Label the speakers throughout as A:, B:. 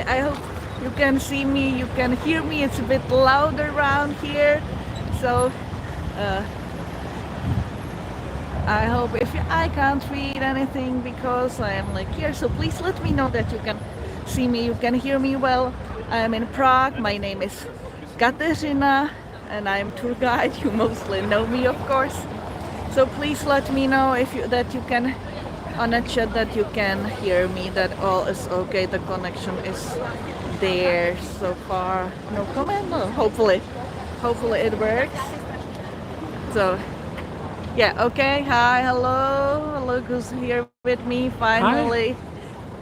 A: I hope you can see me, you can hear me. It's a bit loud around here, so I hope if I can't read anything because I am like here, so please let me know that you can see me, you can hear me well. I am in Prague. My name is Kateřina and I'm tour guide. You mostly know me, of course. So please let me know if that you can on a chat that you can hear me, that all is okay, the connection is there so far. No comment? No, hopefully it works. So yeah, okay, hi, hello, who's here with me finally.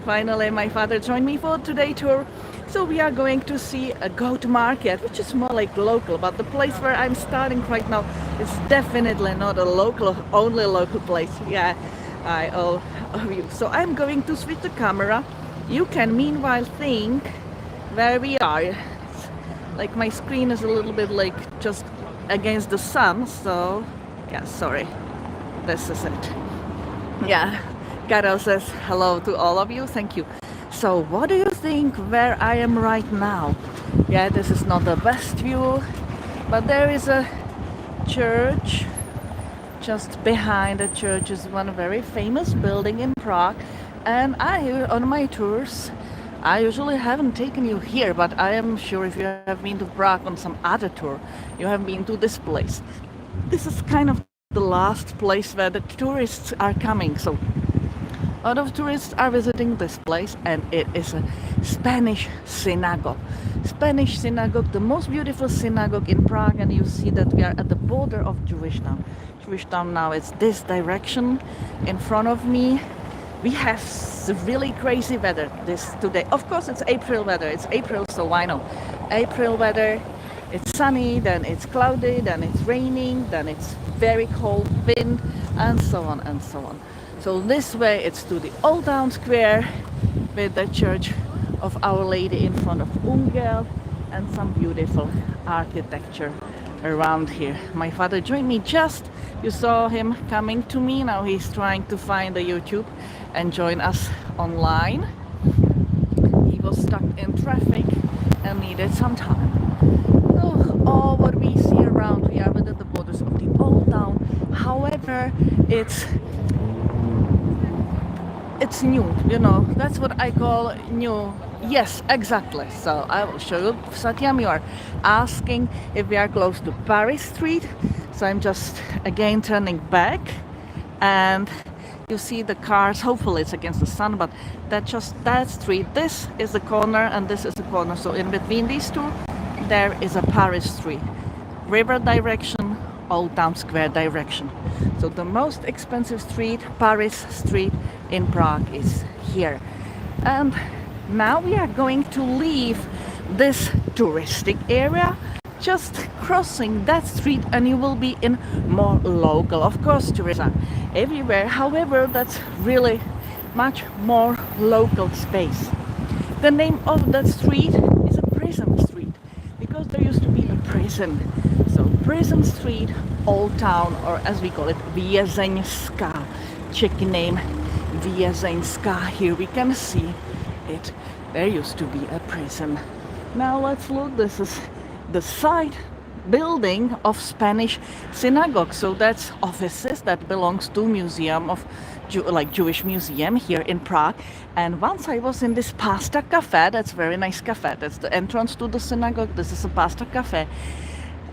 A: Finally my father joined me for today's tour. So we are going to see a goat market, which is more like local, but the place where I'm starting right now is definitely not a local, only local place. Yeah, I all of you. So I'm going to switch the camera. You can meanwhile think where we are. It's like my screen is a little bit like just against the sun, so yeah, sorry. This is it. Yeah, Karel says hello to all of you. Thank you. So what do you think where I am right now? Yeah, this is not the best view, but there is a church. Just behind the church is one very famous building in Prague, and on my tours I usually haven't taken you here, but I am sure if you have been to Prague on some other tour, you have been to this place. This is kind of the last place where the tourists are coming, so a lot of tourists are visiting this place, and it is a Spanish synagogue. Spanish synagogue, the most beautiful synagogue in Prague, and you see that we are at the border of Jewish town. Jewish town now is this direction in front of me. We have really crazy weather today. Of course, it's April weather. It's April, so why not? April weather. It's sunny, then it's cloudy, then it's raining, then it's very cold wind, and so on and so on. So this way it's to the Old Town Square with the Church of Our Lady in front of Ungel and some beautiful architecture around here. My father joined me just, you saw him coming to me, now he's trying to find the YouTube and join us online. He was stuck in traffic and needed some time. So all what we see around, we are within the borders of the Old Town. However, it's new, you know, that's what I call new. Yes, exactly. So I will show you. Satyam, you are asking if we are close to Paris Street. So I'm just again turning back, and you see the cars. Hopefully it's against the sun, but that street. This is the corner, and this is the corner. So in between these two, there is a Paris Street, river direction, Old Town Square direction. So the most expensive street, Paris Street in Prague, is here. And now we are going to leave this touristic area, just crossing that street, and you will be in more local. Of course, tourists are everywhere. However, that's really much more local space. The name of that street is a prison street because there used to be a prison. So Prison Street, Old Town, or as we call it, Vězeňská. Czech name, Vězeňská. Here we can see it. There used to be a prison. Now let's look. This is the side building of Spanish synagogue. So that's offices that belongs to museum of Jewish museum here in Prague. And once I was in this pasta cafe. That's very nice cafe. That's the entrance to the synagogue. This is a pasta cafe.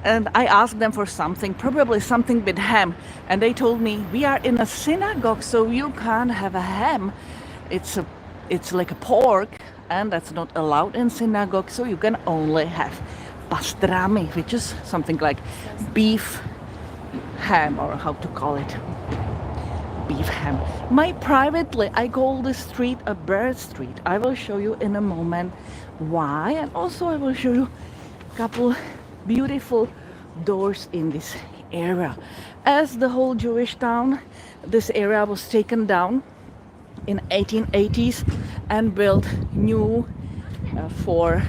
A: And I asked them for something, probably something with ham. And they told me, we are in a synagogue, so you can't have a ham. It's like a pork, and that's not allowed in synagogue, so you can only have pastrami, which is something like beef ham, or how to call it, beef ham. Privately, I call this street a bird street. I will show you in a moment why, and also I will show you a couple beautiful doors in this area. As the whole Jewish town, this area was taken down in 1880s and built new for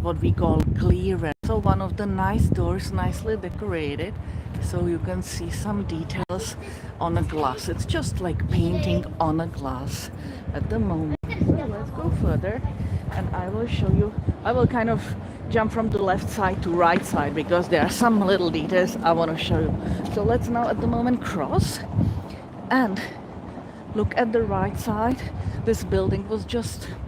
A: what we call clearance. So one of the nice doors, nicely decorated, so you can see some details on a glass. It's just like painting on a glass at the moment. So let's go further. and I will show you. I will kind of jump from the left side to right side because there are some little details I want to show you. So let's now at the moment cross and look at the right side. This building was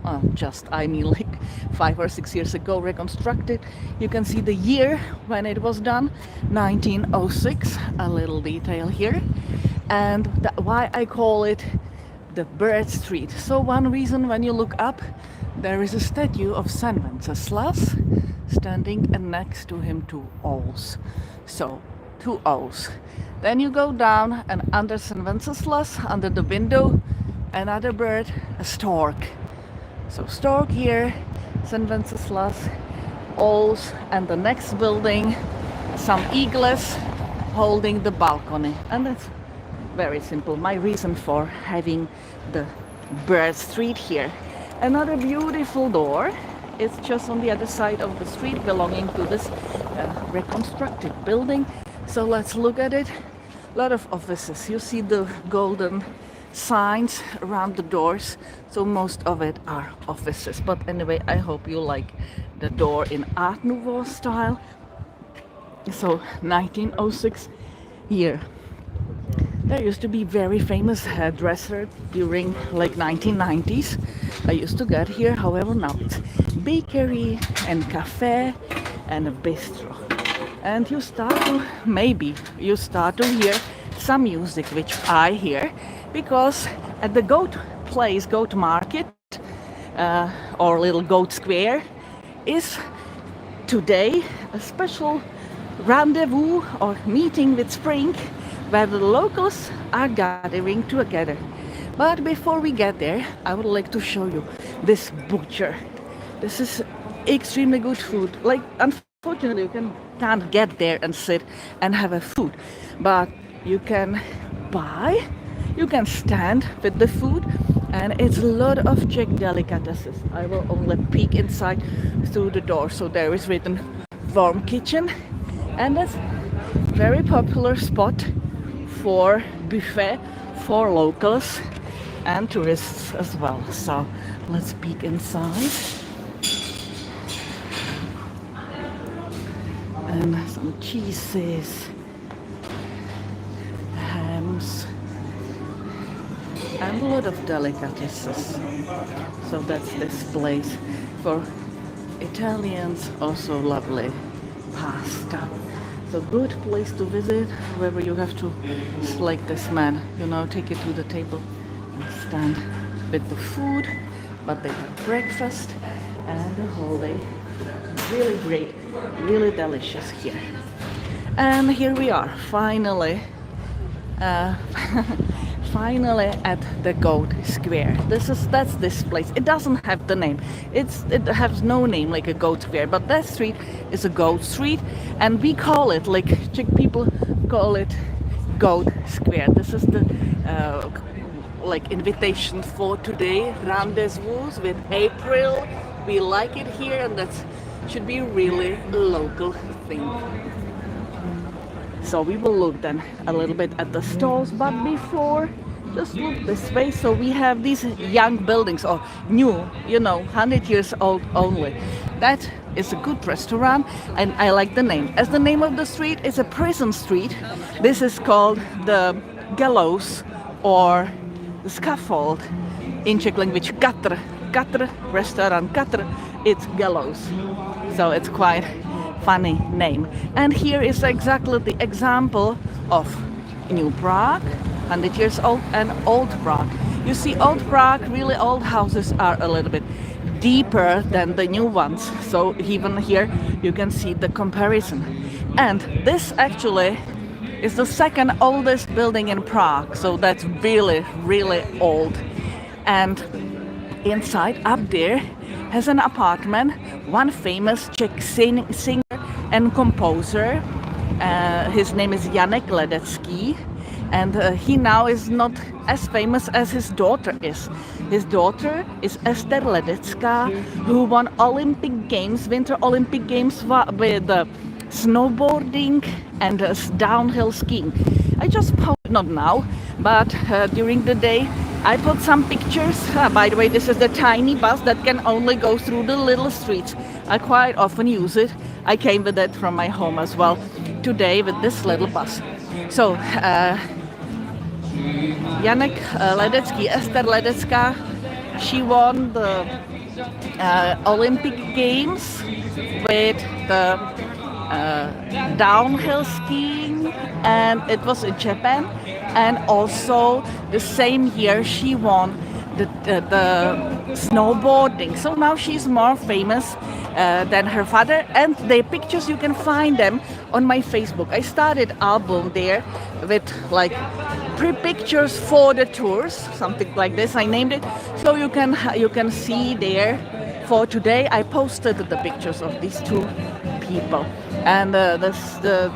A: I mean like 5 or 6 years ago reconstructed. You can see the year when it was done, 1906, a little detail here. And why I call it the Bird Street. So one reason, when you look up, there is a statue of St. Wenceslas standing, and next to him two owls. So two owls. Then you go down, and under St. Wenceslas, under the window, another bird, a stork. So stork here, St. Wenceslas, owls, and the next building, some eagles holding the balcony. And that's very simple, my reason for having the Bird Street here. Another beautiful door. It's just on the other side of the street belonging to this reconstructed building. So let's look at it. A lot of offices. You see the golden signs around the doors. So most of it are offices. But anyway, I hope you like the door in Art Nouveau style. So 1906 here. There used to be very famous hairdresser during like 1990s. I used to get here, however now it's bakery and cafe and a bistro. And you start to hear some music, which I hear, because at the goat market or little goat square is today a special rendezvous or meeting with spring, where the locals are gathering together. But before we get there, I would like to show you this butcher. This is extremely good food. Like, unfortunately, you can't get there and sit and have a food. But you can buy, you can stand with the food, and it's a lot of Czech delicacies. I will only peek inside through the door. So there is written warm kitchen, and that's very popular spot for buffet for locals and tourists as well. So let's peek inside. And some cheeses, hams, and a lot of delicacies. So that's this place. For Italians, also lovely pasta. So good place to visit, wherever you have to select this man, take it to the table and stand with the food. But they have breakfast and the whole day. Really great, really delicious here. And here we are, finally at the Goat Square. That's this place. It doesn't have the name. It has no name like a Goat Square, but that street is a Goat Street, and we call it, like Czech people call it, Goat Square. This is the like invitation for today, rendezvous with April. We like it here, and that should be really a local thing. So we will look then a little bit at the stalls, but before, just look this way. So we have these young buildings, or new, 100 years old only. That is a good restaurant, and I like the name. As the name of the street is a prison street, this is called the gallows or the scaffold in Czech language. Katr, restaurant Katr, it's gallows. So it's quite funny name. And here is exactly the example of New Prague, 100 years old, and Old Prague. You see, Old Prague, really old houses are a little bit deeper than the new ones. So even here you can see the comparison. And this actually is the second oldest building in Prague. So that's really, really old. And inside, up there, has an apartment, one famous Czech singer and composer. His name is Janek Ledecký, and he now is not as famous as his daughter is. His daughter is Ester Ledecká, who won Olympic Games, Winter Olympic Games with snowboarding and downhill skiing. I just posted, not now, but during the day, I put some pictures. By the way, this is the tiny bus that can only go through the little streets. I quite often use it. I came with it from my home as well today with this little bus. So, Janek Ledecký, Ester Ledecká, she won the Olympic Games with the downhill skiing, and it was in Japan. And also the same year she won the snowboarding. So now she's more famous than her father. And the pictures, you can find them on my Facebook. I started album there with like pre-pictures for the tours, something like this. I named it. So you can see there. For today, I posted the pictures of these two people. And the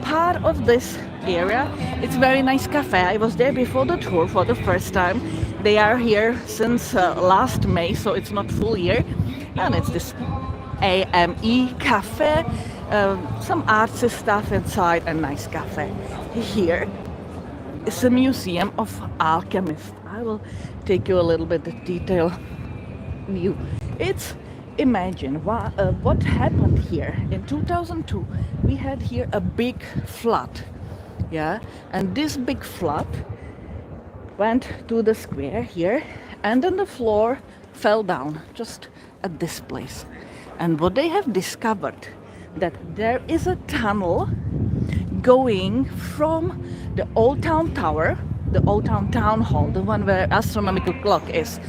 A: part of this area, it's very nice cafe. I was there before the tour for the first time. They are here since last May, so it's not full year. And it's this AME cafe, some artsy stuff inside, a nice cafe. Here is a museum of alchemists. I will take you a little bit of detail view. It's imagine what happened here in 2002. We had here a big flood, yeah, and this big flood went to the square here, and then the floor fell down just at this place. And what they have discovered, that there is a tunnel going from the Old Town Tower, the Old Town Town Hall, the one where astronomical clock is.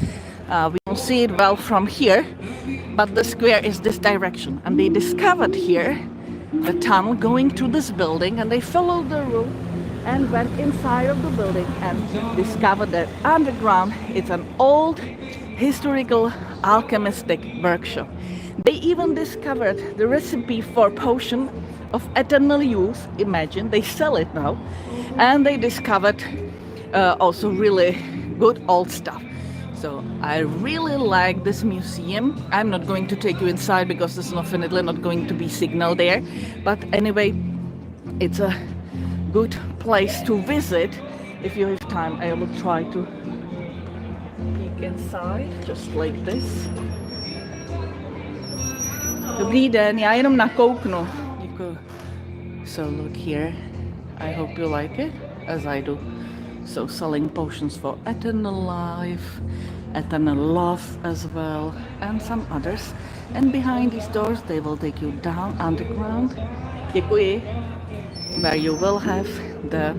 A: We don't see it well from here, but the square is this direction. And they discovered here a tunnel going to this building, and they followed the route and went inside of the building and discovered that underground it's an old historical alchemistic workshop. They even discovered the recipe for potion of eternal youth. Imagine, they sell it now. And they discovered also really good old stuff. So I really like this museum. I'm not going to take you inside because there's definitely not going to be signal there. But anyway, it's a good place to visit. If you have time, I will try to peek inside, just like this. Dobrý den, já jenom nakouknu. Děkuji. So look here. I hope you like it, as I do. So selling potions for eternal life, eternal love as well, and some others. And behind these doors they will take you down underground. Děkuji. Where you will have the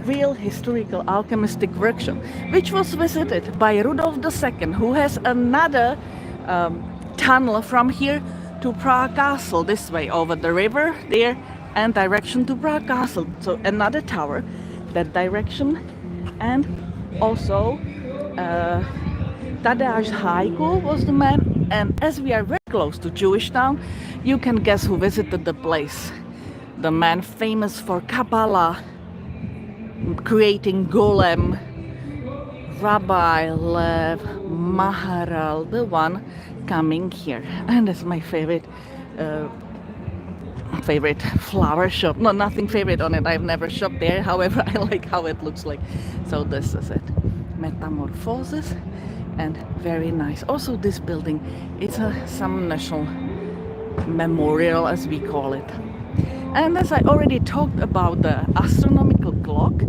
A: real historical alchemistic workshop, which was visited by Rudolf II, who has another tunnel from here to Prague Castle, this way over the river there, and direction to Prague Castle. So another tower, that direction. And also Tadeusz Haigl was the man. And as we are very close to Jewish town, you can guess who visited the place. The man famous for Kabbalah, creating golem, Rabbi Lev Maharal, the one coming here. And that's my favorite flower shop. No, nothing favorite on it. I've never shopped there. However, I like how it looks like. So this is it. Metamorphosis, and very nice. Also this building, it's some national memorial, as we call it. And as I already talked about the astronomical clock,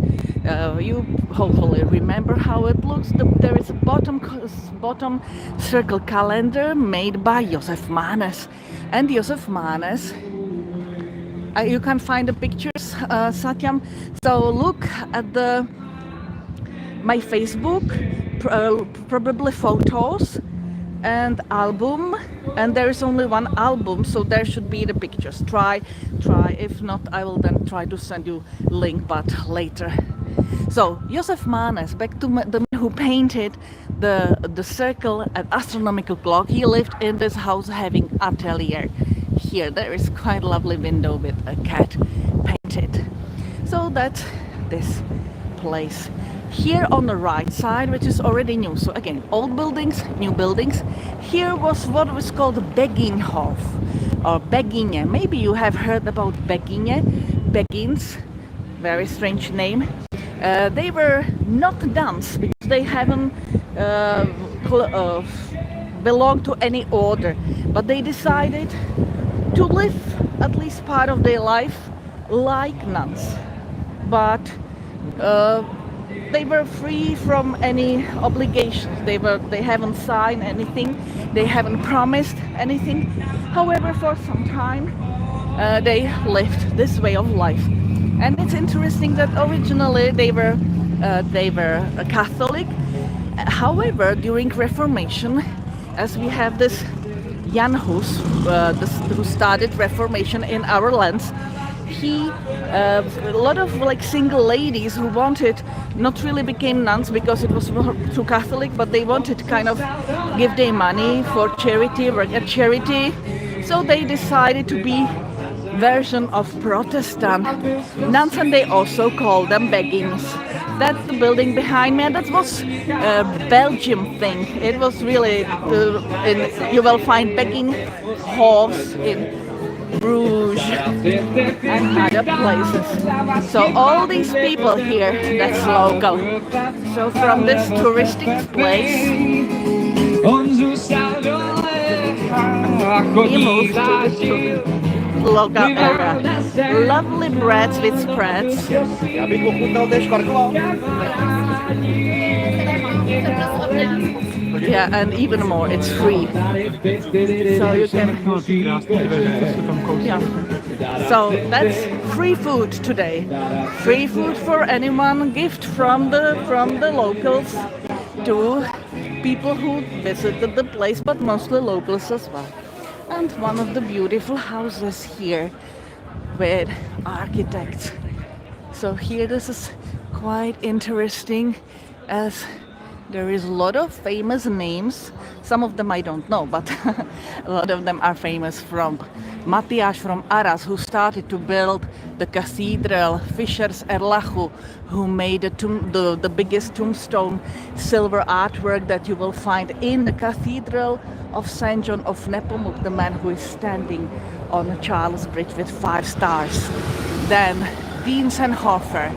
A: you hopefully remember how it looks. There is a bottom circle calendar made by Josef Manes. And Josef Manes, you can find the pictures, Satyam. So look at my Facebook, probably photos and album, and there is only one album, so there should be the pictures. Try. If not, I will then try to send you link, but later. So Josef Manes, back to the man who painted the circle at astronomical clock. He lived in this house having atelier. Here there is quite a lovely window with a cat painted. So that's this place. Here on the right side, which is already new. So again, old buildings, new buildings. Here was what was called Beginhof or Beginje. Maybe you have heard about Beginje. Begins, very strange name. They were not nuns because they haven't belonged to any order, but they decided to live at least part of their life like nuns. But they were free from any obligations. They haven't signed anything. They haven't promised anything. However, for some time they lived this way of life. And it's interesting that originally they were a Catholic. However, during Reformation, as we have this Jan Hus, who started Reformation in our lands, a lot of like single ladies who wanted not really became nuns because it was too Catholic, but they wanted to kind of give their money for charity, work at charity. So they decided to be version of Protestant nuns, and they also call them beggings. That's the building behind me, and that was a Belgium thing. It was really, you will find begging halls in Bruges and other places. So all these people here, that's local. So from this touristic place, we moved to the local area. Lovely breads with spreads. Yeah, and even more, it's free. So you can. Yeah. So that's free food today. Free food for anyone. Gift from the locals to people who visited the place, but mostly locals as well. And one of the beautiful houses here with architects. So here this is quite interesting, as there is a lot of famous names. Some of them I don't know, but a lot of them are famous from Matthias from Arras, who started to build the cathedral, Fischers Erlachu, who made the biggest tombstone silver artwork that you will find in the cathedral of St. John of Nepomuk, the man who is standing on Charles Bridge with 5 stars. Then Diensenhofer,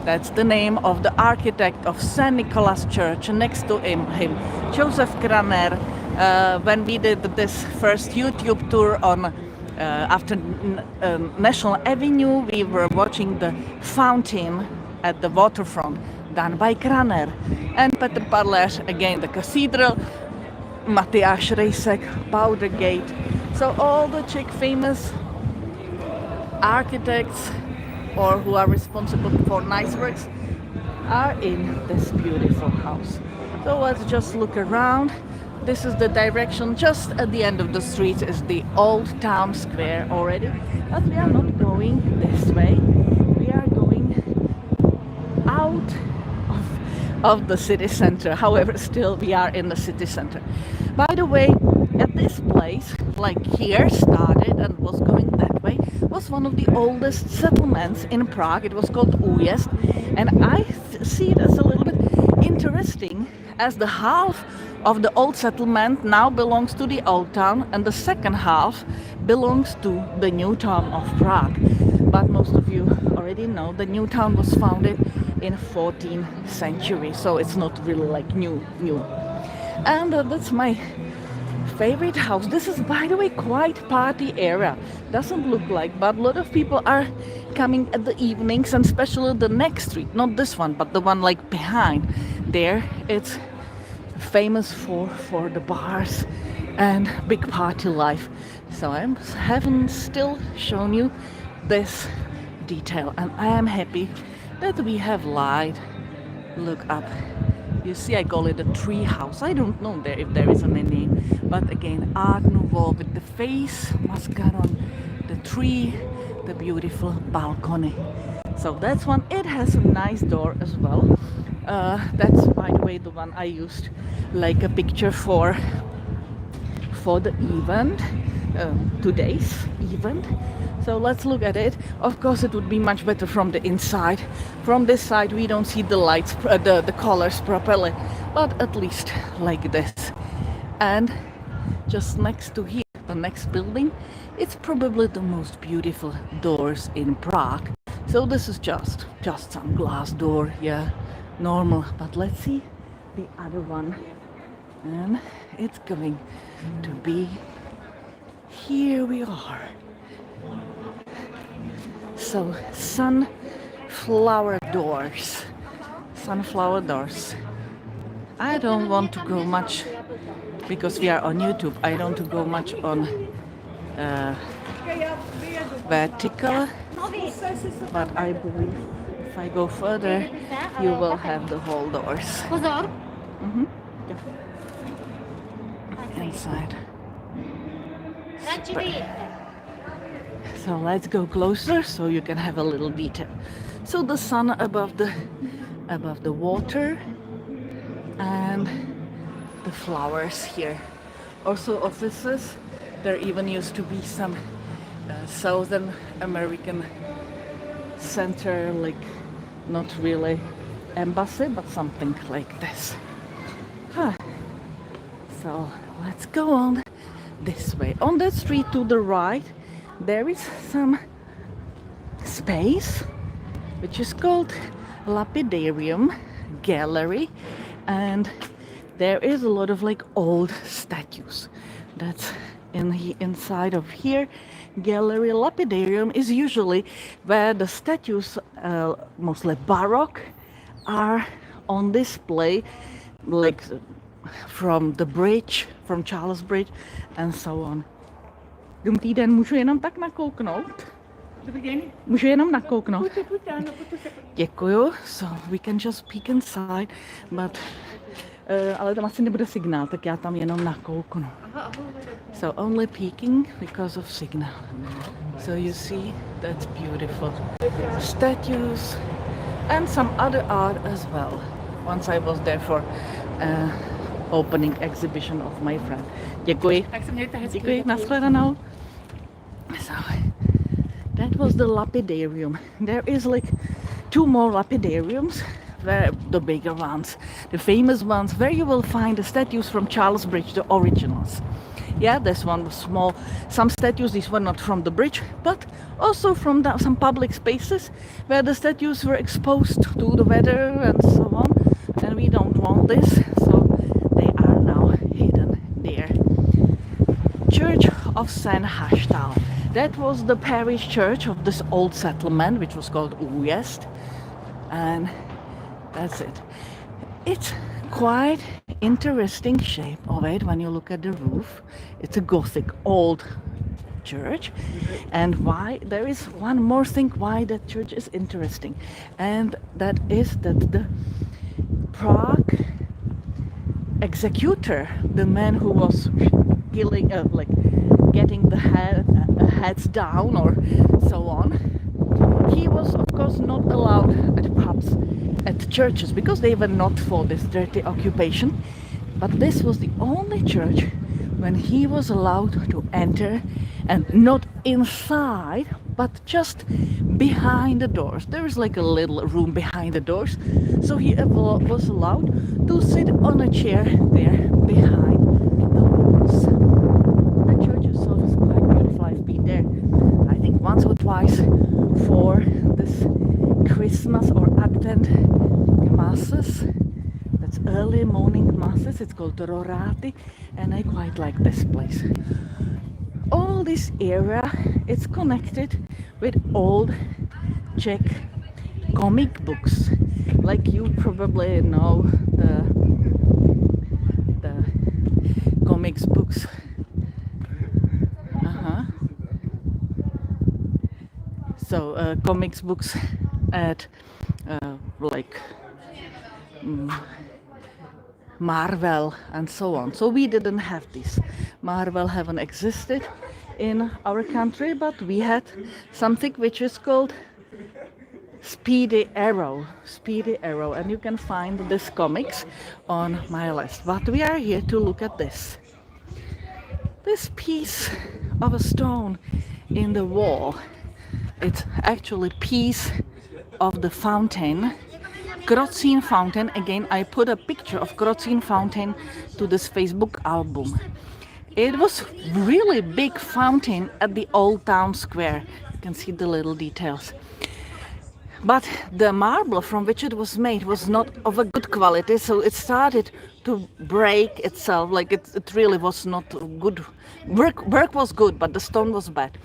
A: that's the name of the architect of St. Nicholas Church. Next to him Joseph Graner. When we did this first YouTube tour on after National Avenue, we were watching the fountain at the waterfront done by Graner. And Petr Parler, again the cathedral, Matthias Reisek, Powder Gate. So all the Czech famous architects or who are responsible for nice works are in this beautiful house. So let's just look around. This is the direction. Just at the end of the street is the old town square already. But we are not going this way. We are going out of the city center. However, still we are in the city center. By the way, at this place, like here, started and was going that way, was one of the oldest settlements in Prague. It was called Újezd, and I see it as a little bit interesting, as the half of the old settlement now belongs to the old town, and the second half belongs to the new town of Prague. But most of you already know the new town was founded in 14th century, so it's not really like new. And that's my favorite house. This is, by the way, quite party area. Doesn't look like, but a lot of people are coming at the evenings, and especially the next street, not this one, but the one like behind there. It's famous for the bars and big party life. So I haven't still shown you this detail, and I am happy that we have light. Look up. You see, I call it a tree house. I don't know if there is a name, but again, Art Nouveau with the face mascaron, the tree, the beautiful balcony. So that's one. It has a nice door as well. That's, by the way, the one I used like a picture for the event, today's event. So let's look at it. Of course, it would be much better from the inside. From this side, we don't see the lights, the colors properly, but at least like this. And just next to here, the next building, it's probably the most beautiful doors in Prague. So this is just some glass door, yeah, normal. But let's see the other one, and it's going to be here. We are. So sunflower doors. Sunflower doors. I don't want to go much because we are on YouTube. I don't want to go much on vertical, but I believe if I go further, you will have the whole doors. Mm-hmm. Yeah. Inside. Super. So let's go closer so you can have a little detail. So the sun above the water and the flowers here. Also offices. There even used to be some Southern American center, like not really embassy, but something like this. So let's go on this way. On the street to the right, there is some space which is called Lapidarium Gallery, and there is a lot of like old statues. That's in the inside of here. Gallery Lapidarium is usually where the statues, mostly Baroque, are on display, like from the bridge, from Charles Bridge, and so on. Dobrý den, můžu jenom tak nakouknout? Můžu jenom nakouknout? Děkuju. So we can just peek inside, but ale tam asi nebude signál, tak já tam jenom nakouknu. So only peeking because of signal. So you see, that's beautiful. Statues and some other art as well. Once I was there for opening exhibition of my friend. Děkuji.
B: Tak se mějte hezky.
A: Děkuji, nashledanou. So that was the lapidarium. There is like 2 more lapidariums, where the bigger ones, the famous ones, where you will find the statues from Charles Bridge, the originals. Yeah, this one was small. Some statues, these were not from the bridge, but also from some public spaces where the statues were exposed to the weather and so on. And we don't want this, so they are now hidden there. Church of St. Hashtal. That was the parish church of this old settlement, which was called Újezd, and that's it. It's quite interesting shape of it when you look at the roof. It's a Gothic old church, and why there is one more thing why that church is interesting, and that is that the Prague executor, the man who was killing, like getting the heads down or so on, he was of course not allowed at pubs, at churches, because they were not for this dirty occupation. But this was the only church when he was allowed to enter, and not inside, but just behind the doors. There is like a little room behind the doors, so he was allowed to sit on a chair there behind the walls. The church itself is quite beautiful. I've been there, I think, once or twice for this Christmas or Advent masses. That's early morning masses. It's called Rorati, and I quite like this place. All this area, it's connected with old Czech comic books. Like you probably know the comics books. So comics books at like Marvel and so on. So we didn't have this. Marvel haven't existed in our country, but we had something which is called Speedy Arrow. Speedy Arrow, and you can find this comics on my list. But we are here to look at this. This piece of a stone in the wall. It's actually piece of the fountain, Kozí fountain. Again, I put a picture of Kozí fountain to this Facebook album. It was really big fountain at the old town square. You can see the little details. But the marble from which it was made was not of a good quality, so it started to break itself. Like it really was not good. Work was good, but the stone was bad.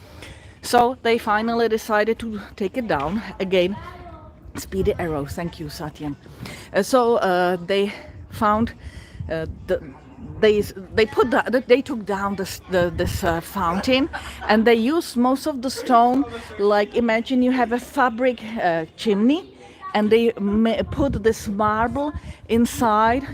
A: So they finally decided to take it down again. Speedy arrow, thank you, Satyam. They found the they took down this fountain, and they used most of the stone. Like, imagine you have a fabric chimney, and they put this marble inside,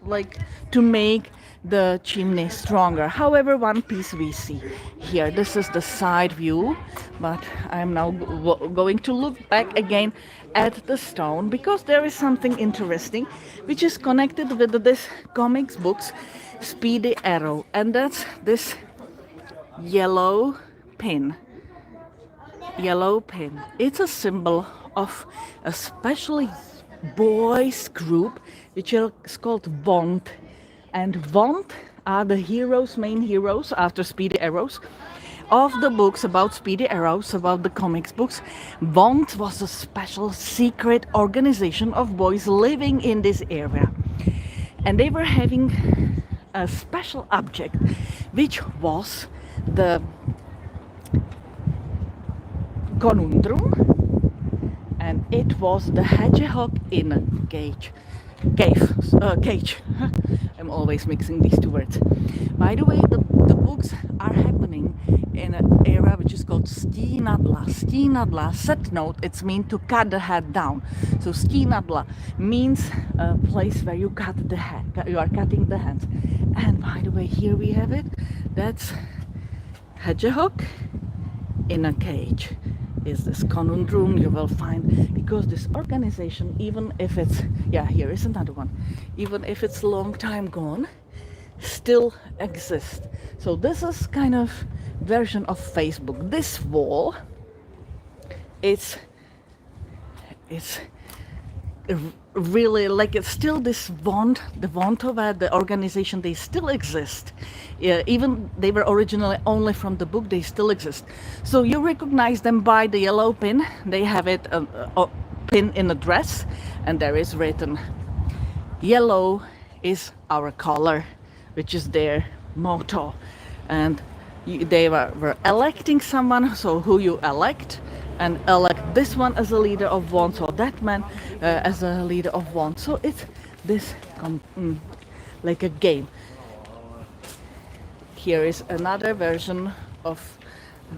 A: like, to make the chimney stronger. However, one piece we see here, this is the side view, but I'm now going to look back again at the stone, because there is something interesting which is connected with this comics books, Speedy Arrow, and that's this yellow pin. It's a symbol of a special boys group which is called Vont. And Vont are the heroes, main heroes after Speedy Arrows of the books about Speedy Arrows, about the comics books. Vont was a special secret organization of boys living in this area. And they were having a special object, which was the conundrum, and it was the hedgehog in a cage. I'm always mixing these two words. By the way, the books are happening in an area which is called Stinadla. Stinadla, set note, it's mean to cut the head down. So Stinadla means a place where you cut the head, you are cutting the hands. And by the way, here we have it. That's hedgehog in a cage. Is this conundrum you will find, because this organization, even if it's, yeah, here is another one, even if it's a long time gone, still exists. So this is kind of version of Facebook. This wall, it's really like, it's still this Vont, the Vontova, the organization, they still exist. Yeah, even they were originally only from the book, they still exist. So you recognize them by the yellow pin. They have it a pin in a dress, and there is written, yellow is our color, which is their motto. And they were electing someone, so who you elect, and elect this one as a leader of Vont, or that man as a leader of Vont. So it's this like a game. Here is another version of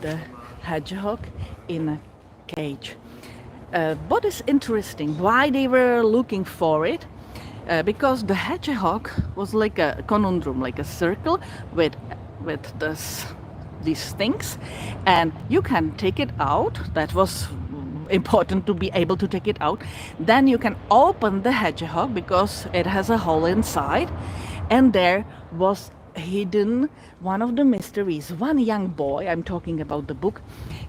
A: the hedgehog in a cage. What is interesting, why they were looking for it, because the hedgehog was like a conundrum, like a circle with these things, and you can take it out. That was important, to be able to take it out. Then you can open the hedgehog because it has a hole inside, and there was hidden one of the mysteries. One young boy, I'm talking about the book,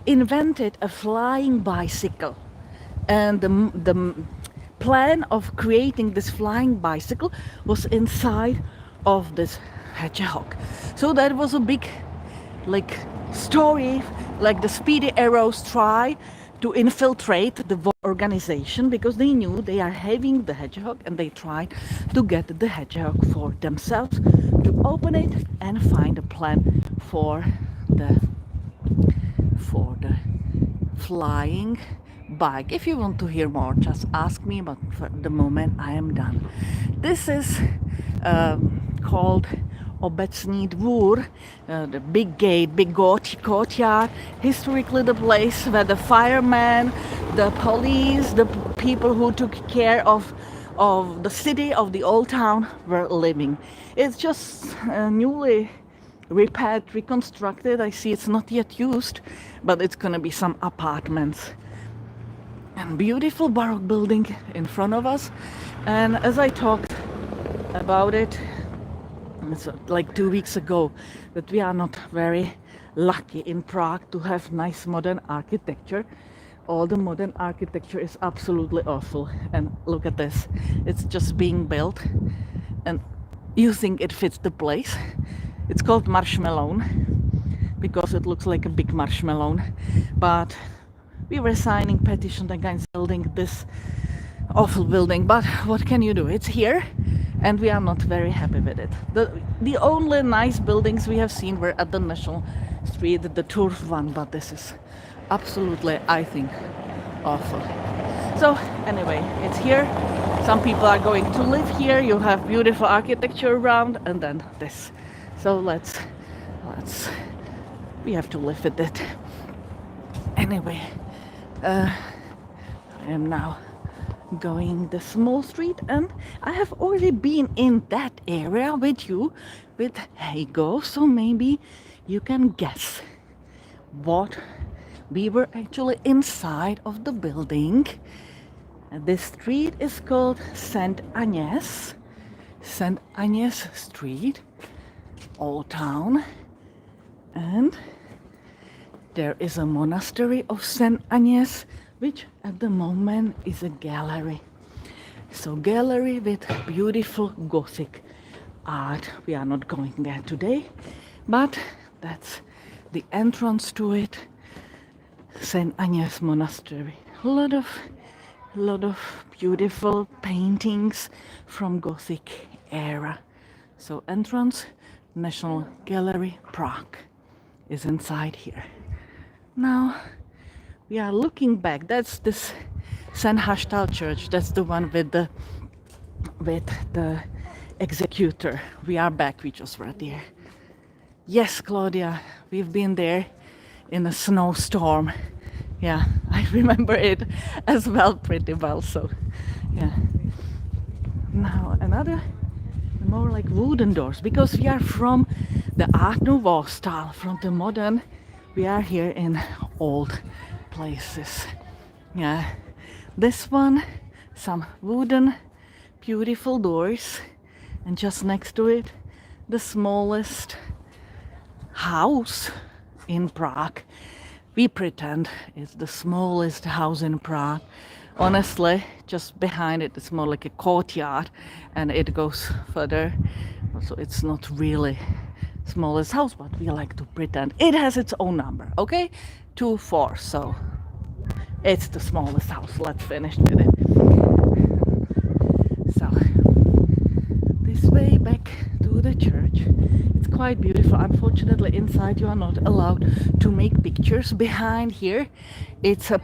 A: invented a flying bicycle, and the plan of creating this flying bicycle was inside of this hedgehog. So that was a big, like, story, like the Speedy Arrows try to infiltrate the organization, because they knew they are having the hedgehog, and they tried to get the hedgehog for themselves, to open it and find a plan for the flying bike. If you want to hear more, just ask me, but for the moment I am done. This is called Obecní dvůr, the big gate, big courtyard, historically the place where the firemen, the police, the people who took care of the city, of the old town, were living. It's just newly repaired, reconstructed. I see it's not yet used, but it's gonna be some apartments. And beautiful Baroque building in front of us. And as I talked about it, it's like 2 weeks ago, that we are not very lucky in Prague to have nice modern architecture. All the modern architecture is absolutely awful. And look at this, it's just being built, and you think it fits the place. It's called marshmallow because it looks like a big marshmallow, but we were signing petition against building this awful building, but what can you do? It's here, and we are not very happy with it. The only nice buildings we have seen were at the National Street, the Turf one, but this is absolutely, I think, awful. So anyway, it's here. Some people are going to live here. You have beautiful architecture around, and then this. So let's we have to live with it. Anyway, I am now going the small street, and I have already been in that area with you with Hego, so maybe you can guess what we were actually inside of the building. This street is called Saint Agnes Street, Old Town, and there is a monastery of Saint Agnes, which at the moment is a gallery. So gallery with beautiful Gothic art. We are not going there today, but that's the entrance to it. Saint Agnes Monastery. A lot of beautiful paintings from Gothic era. So entrance, National Gallery, Prague is inside here. Now we are looking back. That's this St. Hashtal Church. That's the one with the executor. We are back. We just were there. Yes, Claudia, we've been there in a snowstorm. Yeah, I remember it as well, pretty well. So, yeah. Now another more like wooden doors, because we are from the Art Nouveau style, from the modern. We are here in old places. Yeah, this one, some wooden, beautiful doors, and just next to it, the smallest house in Prague. We pretend it's the smallest house in Prague. Honestly, just behind it, it's more like a courtyard, and it goes further. So it's not really smallest house, but we like to pretend it has its own number. Okay, 24. So it's the smallest house. Let's finish with it. So this way back to the church. It's quite beautiful. Unfortunately, inside you are not allowed to make pictures. Behind here, it's a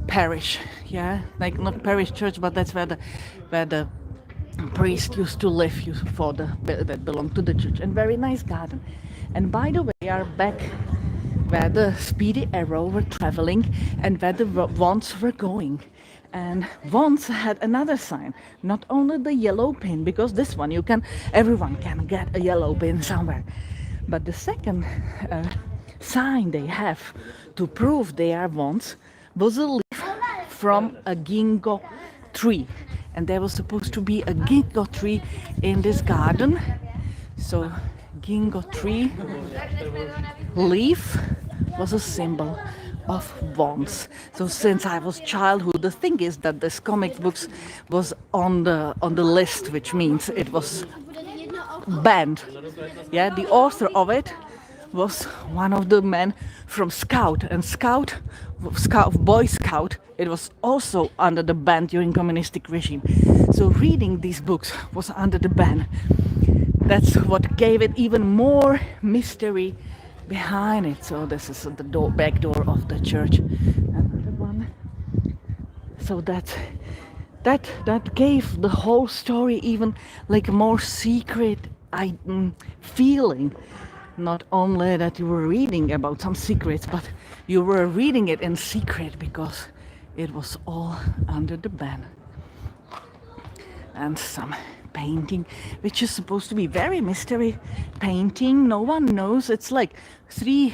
A: parish. Yeah, like not parish church, but that's where the priest used to live for that belonged to the church. And very nice garden. And by the way, we are back where the Speedy Arrow were traveling and where the wands were going. And wands had another sign, not only the yellow pin, because this one everyone can get a yellow pin somewhere, but the second sign they have to prove they are wands was a leaf from a ginkgo tree, and there was supposed to be a ginkgo tree in this garden. So ginkgo tree leaf was a symbol of wands. So since I was childhood, the thing is that this comic books was on the list, which means it was banned. Yeah, the author of it was one of the men from Scout, and Boy Scout, it was also under the ban during communistic regime. So reading these books was under the ban. That's what gave it even more mystery behind it. So this is the back door of the church. Another one. So that gave the whole story even like a more secret feeling. Not only that you were reading about some secrets, but you were reading it in secret because it was all under the ban. And some painting, which is supposed to be very mystery painting. No one knows. It's like 3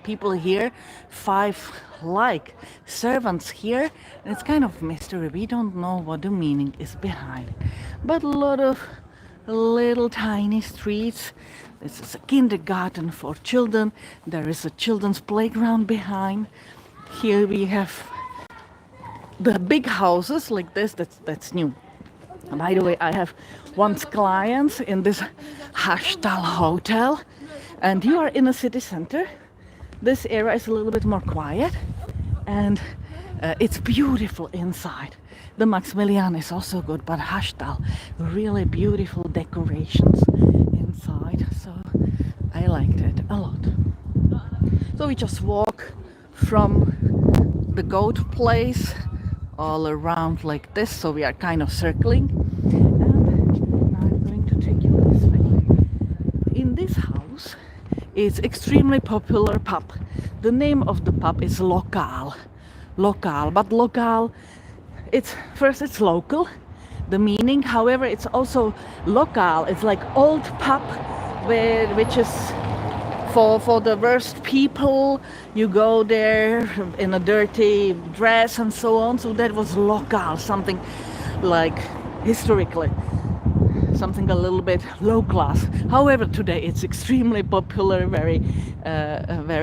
A: people here, 5 like servants here, and it's kind of mystery. We don't know what the meaning is behind it. But a lot of little tiny streets. This is a kindergarten for children. There is a children's playground behind. Here we have the big houses like this. That's new. By the way, I have once clients in this Hashtal hotel, and you are in a city center. This area is a little bit more quiet, and it's beautiful inside. The Maximilian is also good, but Hashtal, really beautiful decorations inside, so I liked it a lot. So we just walk from the goat place all around like this, so we are kind of circling, and now I'm going to take you this way. In this house is extremely popular pub. The name of the pub is Lokaal. But Lokaal, it's local, the meaning. However, it's also Lokaal. It's like old pub, which is for the worst people. You go there in a dirty dress and so on. So that was Lokaal, something like historically, something a little bit low class. However, today it's extremely popular, very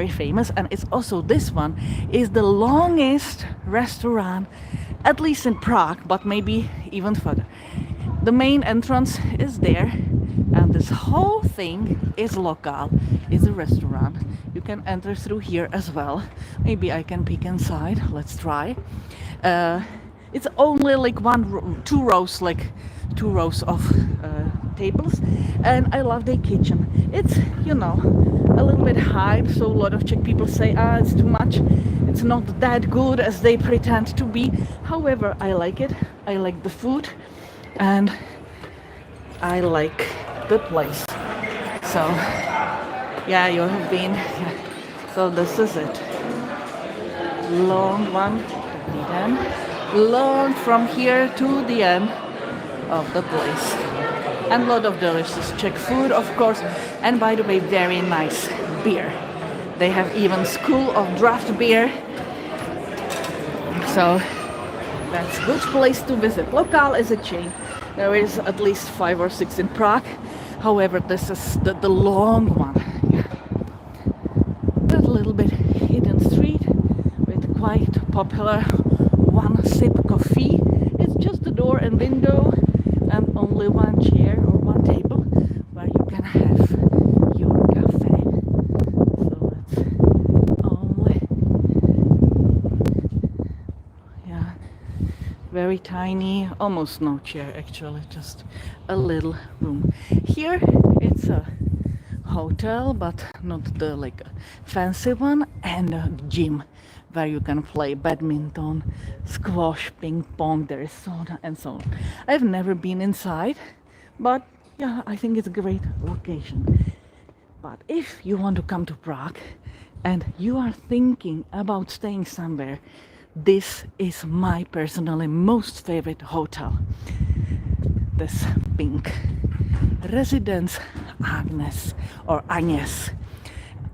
A: famous, and it's also, this one is the longest restaurant, at least in Prague, but maybe even further. The main entrance is there, and this whole thing is Lokaal. It's a restaurant. You can enter through here as well. Maybe I can peek inside. Let's try. It's only like two rows of tables, and I love their kitchen. It's, you know, a little bit high, so a lot of Czech people say, it's too much, it's not that good as they pretend to be. However, I like it. I like the food, and I like the place. So yeah, you have been. So this is it. Long one, long from here to the end of the place, and a lot of delicious Czech food, of course, and by the way, very nice beer. They have even school of draft beer, so that's a good place to visit. Lokaal is a chain. There is at least 5 or 6 in Prague. However, this is the long one. Yeah. That little bit hidden street with quite popular one sip coffee. It's just the door and window, and only one chair or one table where you can have your cafe. So it's only, yeah, very tiny, almost no chair actually, just a little room. Here it's a hotel, but not the like fancy one, and a gym where you can play badminton, squash, ping pong, there is sauna and so on. I've never been inside, but yeah, I think it's a great location. But if you want to come to Prague and you are thinking about staying somewhere, this is my personally most favorite hotel. This pink Residence Agnes or Agnes.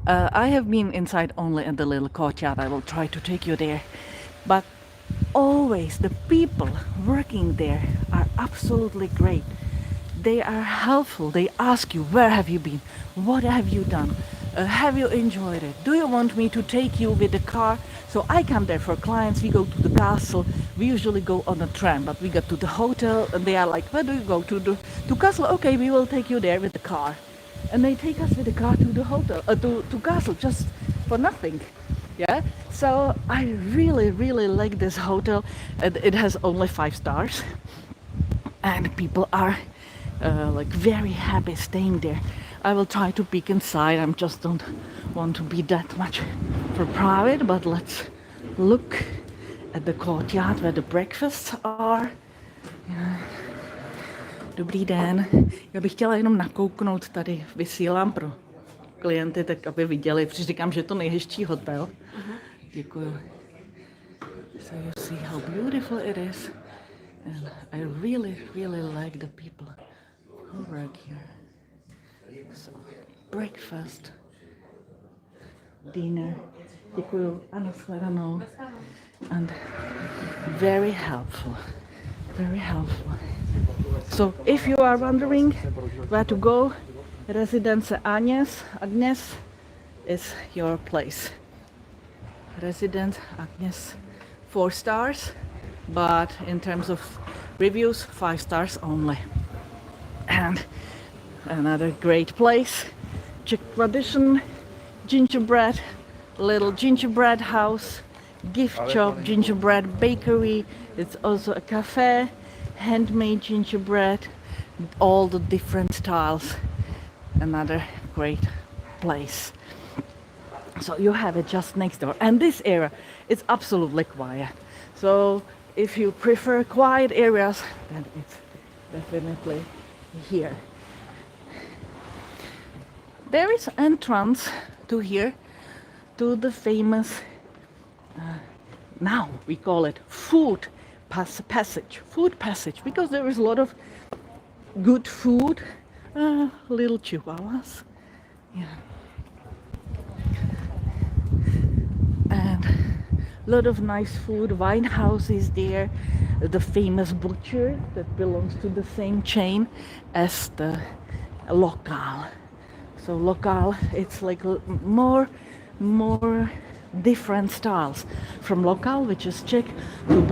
A: I have been inside only in the little courtyard. I will try to take you there, but always the people working there are absolutely great. They are helpful. They ask you, where have you been, what have you done, have you enjoyed it, do you want me to take you with the car? So I come there for clients. We go to the castle. We usually go on a tram, but we get to the hotel and they are like, where do you go to castle? Okay, we will take you there with the car. And they take us with the car to the hotel, to castle, just for nothing. Yeah, so I really like this hotel. It has only 5 stars, and people are like very happy staying there. I will try to peek inside. I just don't want to be that much for private, but let's look at the courtyard where the breakfasts are. Yeah. Dobrý den. Já bych chtěla jenom nakouknout, tady vysílám pro klienty, tak aby viděli, protože říkám, že je to nejhezčí hotel. Děkuju. So you see how beautiful it is, and I really like the people who work here. So breakfast, dinner. Děkuju. Ano, shledanou. And very helpful. Very helpful. So if you are wondering where to go, Residence Agnes is your place. Residence Agnes, 4 stars, but in terms of reviews, 5 stars only. And another great place, Czech tradition, gingerbread, little gingerbread house, gift shop, gingerbread bakery. It's also a cafe, handmade gingerbread, all the different styles. Another great place. So you have it just next door. And this area is absolutely quiet. So if you prefer quiet areas, then it's definitely here. There is entrance to here, to the famous, now we call it food passage, because there is a lot of good food, little chihuahuas, yeah, and a lot of nice food, wine houses there, the famous butcher that belongs to the same chain as the local. So local, it's like more different styles. From local, which is Czech, to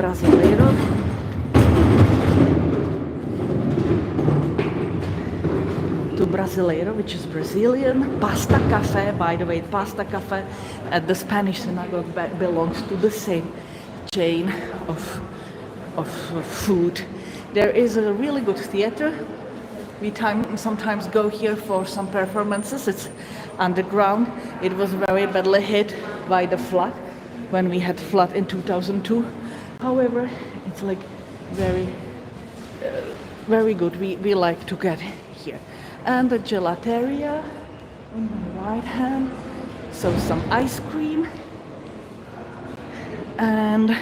A: brasileiro, which is Brazilian. Pasta cafe, by the way, pasta cafe at the Spanish synagogue belongs to the same chain of food. There is a really good theater. We sometimes go here for some performances. It's underground. It was very badly hit by the flood when we had flood in 2002. However, it's like very good. We like to get here. And the gelateria on the right hand. So some ice cream. And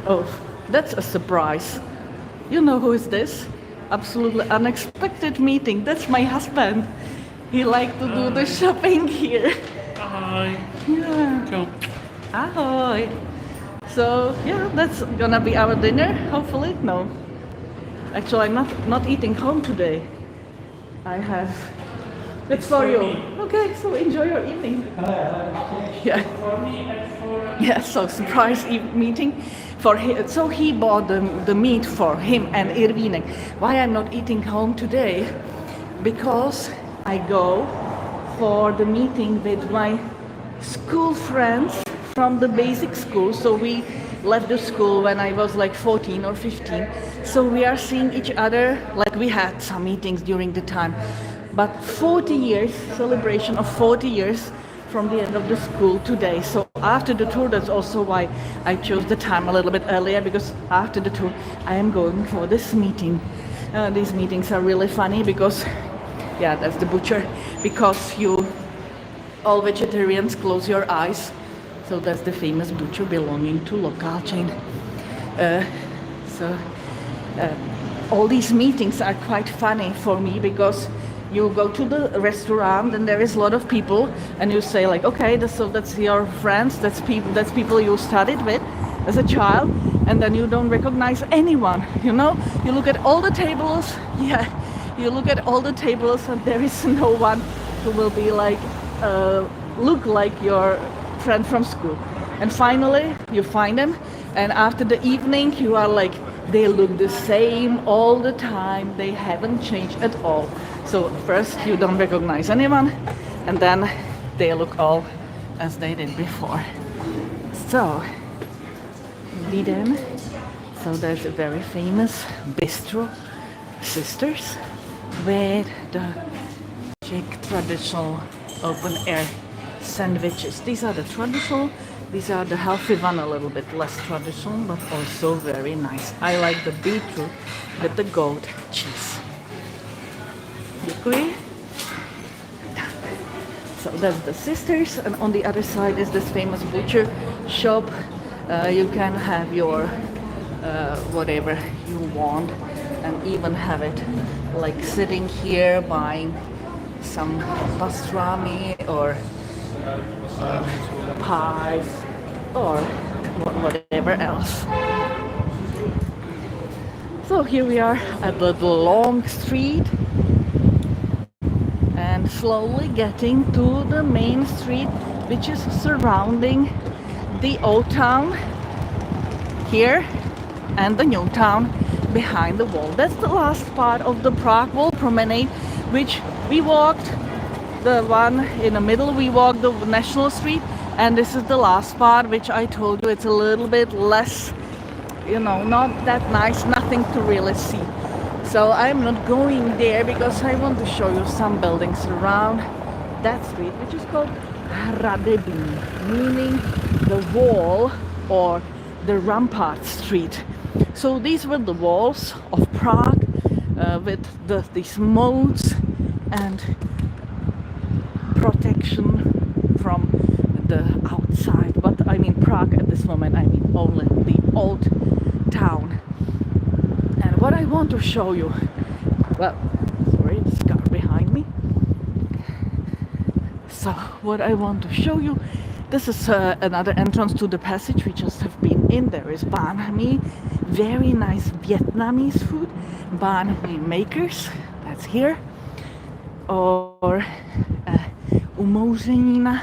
A: oh, that's a surprise. You know who is this? Absolutely unexpected meeting. That's my husband. He liked to do the shopping here.
B: Hi.
A: Yeah.
B: Cool.
A: Ahoy. So yeah, that's gonna be our dinner, hopefully. No. Actually, I'm not eating home today. I have. It's for you. Okay, so enjoy your evening. Yeah.
B: For me and for...
A: Yeah, so surprise meeting for him. So he bought the meat for him and Irvine. Why I'm not eating home today? Because I go for the meeting with my school friends from the basic school. So we left the school when I was like 14 or 15. So we are seeing each other, like we had some meetings during the time. But 40 years, celebration of 40 years from the end of the school today. So after the tour, that's also why I chose the time a little bit earlier, because after the tour, I am going for this meeting. These meetings are really funny because, yeah, that's the butcher, because you, all vegetarians, close your eyes. So that's the famous butcher belonging to local chain. All these meetings are quite funny for me because you go to the restaurant and there is a lot of people and you say like, okay, so that's your friends, that's people you studied with as a child, and then you don't recognize anyone, you know? You look at all the tables, you look at all the tables and there is no one who will be like, look like your friend from school. And finally you find them, and after the evening you are like, they look the same all the time, they haven't changed at all. So first you don't recognize anyone, and then they look all as they did before. So there's a very famous bistro, Sisters, with the Czech traditional open air sandwiches. These are the traditional. These are the healthy one, a little bit less traditional, but also very nice. I like the beetroot with the goat cheese. You agree? So that's the Sisters, and on the other side is this famous butcher shop. You can have your whatever you want, and even have it like sitting here buying some pastrami or pies or whatever else. So here we are at the long street and slowly getting to the main street, which is surrounding the old town here and the new town behind the wall. That's the last part of the Prague Wall Promenade, which we walked the one in the middle. We walk the National Street, and this is the last part, which I told you it's a little bit less, you know, not that nice, nothing to really see. So I'm not going there because I want to show you some buildings around that street, which is called Hradební, meaning the wall or the rampart street. So these were the walls of Prague with these moats and protection from the outside. But I mean Prague at this moment, I mean only the old town. And what I want to show you, well, sorry, this car behind me. So what I want to show you, this is another entrance to the passage we just have been in. There is banh mi, very nice Vietnamese food, banh mi makers, that's here, or Umožnina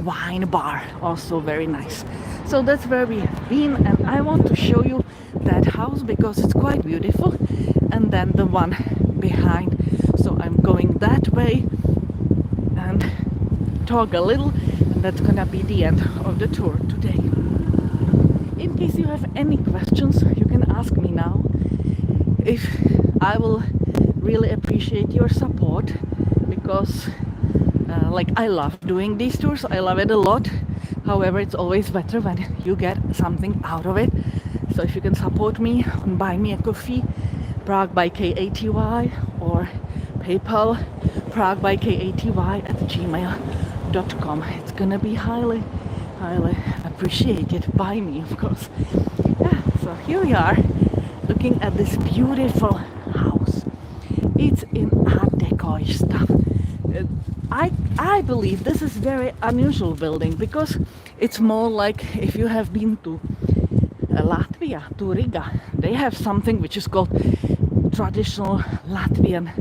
A: wine bar, also very nice. So that's where we have been, and I want to show you that house because it's quite beautiful, and then the one behind. So I'm going that way and talk a little, and that's gonna be the end of the tour today. In case you have any questions, you can ask me now. If I will really appreciate your support, because like I love doing these tours, I love it a lot. However, it's always better when you get something out of it. So if you can support me and buy me a coffee, PragueByKaty, or PayPal, PragueByKaty@gmail.com. It's gonna be highly appreciated by me, of course. Yeah, so here we are looking at this beautiful house. It's in Art Deco stuff. I believe this is very unusual building because it's more like if you have been to Latvia, to Riga, they have something which is called traditional Latvian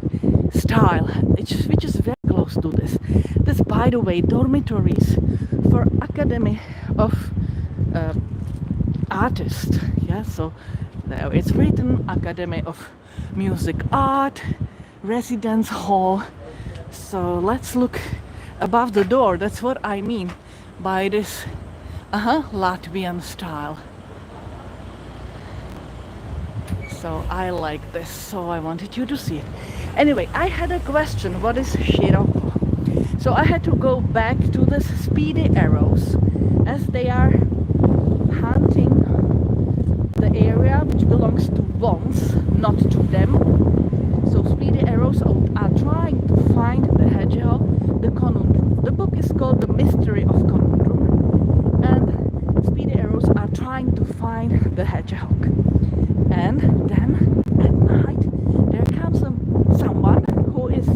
A: style, which is very close to this. This, by the way, dormitories for Academy of Artists. Yeah, so there it's written Academy of Music Art, Residence Hall. So let's look above the door. That's what I mean by this Latvian style. So I like this, so I wanted you to see it. Anyway, I had a question. What is Široko? So I had to go back to the speedy arrows, as they are hunting the area which belongs to Vons, not to them. So speedy arrows are trying to find the hedgehog, the conundrum. The book is called The Mystery of Conundrum, and speedy arrows are trying to find the hedgehog. And then at night there comes someone who is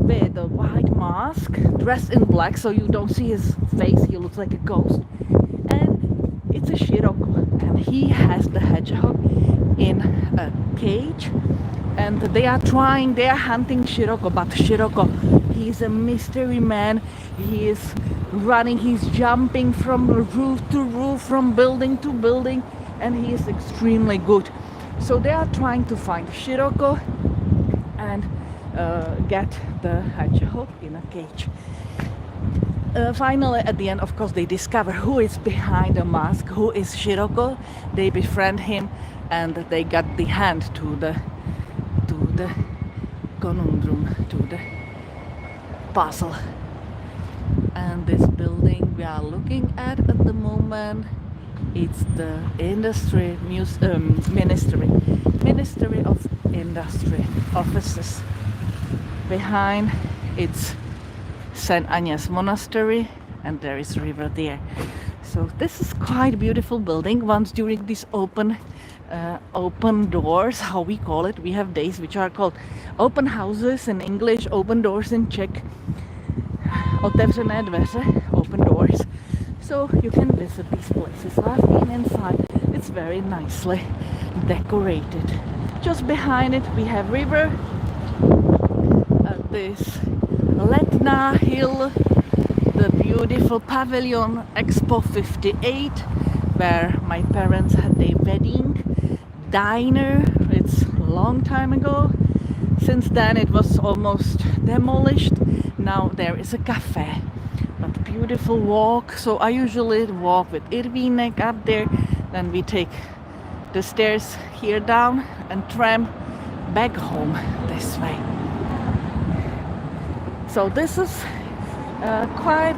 A: with a white mask, dressed in black, so you don't see his face, he looks like a ghost. And it's a Široko, and he has the hedgehog in a cage. And they are hunting Široko, but Široko, he's a mystery man. He is running, he's jumping from roof to roof, from building to building, and he is extremely good. So they are trying to find Široko and get the hedgehog in a cage. Finally, at the end, of course, they discover who is behind the mask, who is Široko. They befriend him, and they got the hand to the conundrum, to the puzzle. And this building we are looking at the moment, it's the Ministry of Industry offices. Behind it's St. Agnes Monastery, and there is a river there. So this is quite a beautiful building. Once during these open doors, how we call it, we have days which are called open houses in English, open doors in Czech, otevřené dveře, open doors. So you can visit these places. I've been inside. It's very nicely decorated. Just behind it we have river, this Letná hill, the beautiful pavilion Expo 58, where my parents had their wedding, diner, it's a long time ago. Since then it was almost demolished. now there is a cafe. But beautiful walk. So I usually walk with Irvinek up there. Then we take the stairs here down and tram back home this way. So this is quite,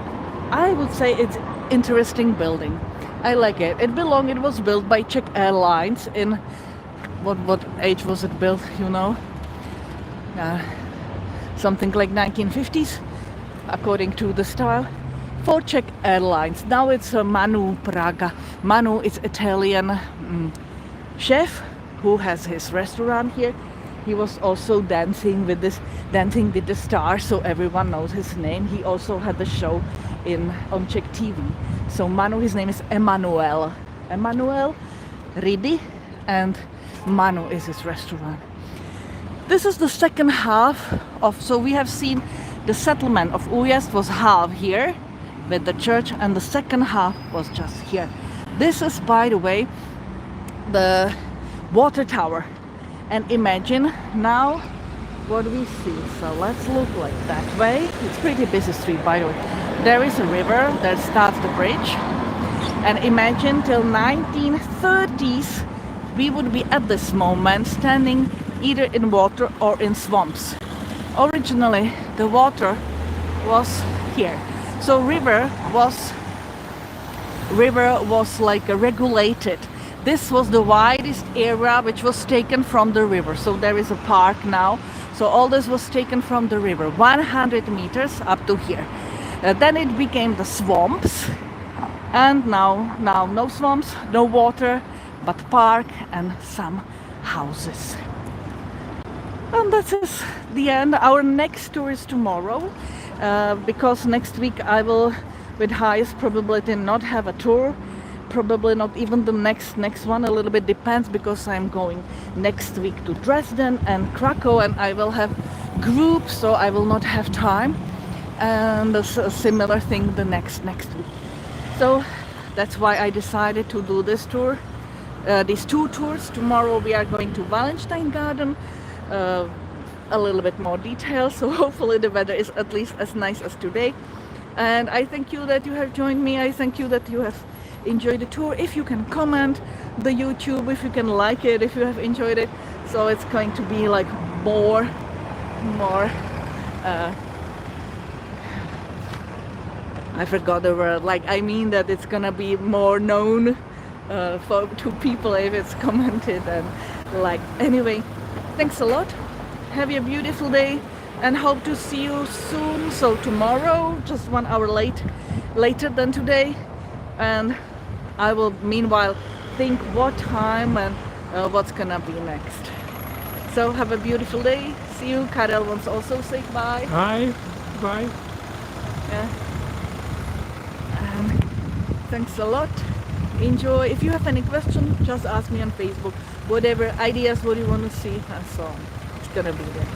A: I would say it's interesting building. I like it. It was built by Czech Airlines in what age was it built, you know? Something like 1950s, according to the style, for Czech Airlines. Now it's Manu Praga. Manu is Italian chef who has his restaurant here. He was also dancing with the stars, so everyone knows his name. He also had the show on Czech TV. So Manu, his name is Emanuel Ridi, and Manu is his restaurant. This is the second half so we have seen the settlement of Újezd was half here with the church, and the second half was just here. This is, by the way, the water tower. And imagine now what we see. So let's look like that way. It's pretty busy street, by the way. There is a river that starts the bridge. And imagine till 1930s, we would be at this moment standing either in water or in swamps. Originally, the water was here. So river was like regulated. This was the widest area which was taken from the river. So there is a park now. So all this was taken from the river, 100 meters up to here. Then it became the swamps. And now no swamps, no water, but park and some houses. And that is the end. Our next tour is tomorrow, because next week I will, with highest probability, not have a tour. Probably not even the next one. A little bit depends, because I'm going next week to Dresden and Krakow, and I will have groups, so I will not have time. And a similar thing the next week. So that's why I decided to do this tour, these two tours. Tomorrow we are going to Wallenstein Garden. A little bit more detail, so hopefully the weather is at least as nice as today. And I thank you that you have joined me. I thank you that you have enjoyed the tour. If you can comment the YouTube, if you can like it, if you have enjoyed it, so it's going to be like more I forgot the word, like I mean that it's gonna be more known to people if it's commented and like. Anyway, thanks a lot. Have a beautiful day and hope to see you soon. So tomorrow, just 1 hour later than today, and I will meanwhile think what time and what's gonna be next. So have a beautiful day. See you. Karel wants to also say bye.
B: Hi. Bye.
A: Yeah. And thanks a lot. Enjoy. If you have any questions, just ask me on Facebook. Whatever ideas, what you want to see, and so on. It's gonna be there.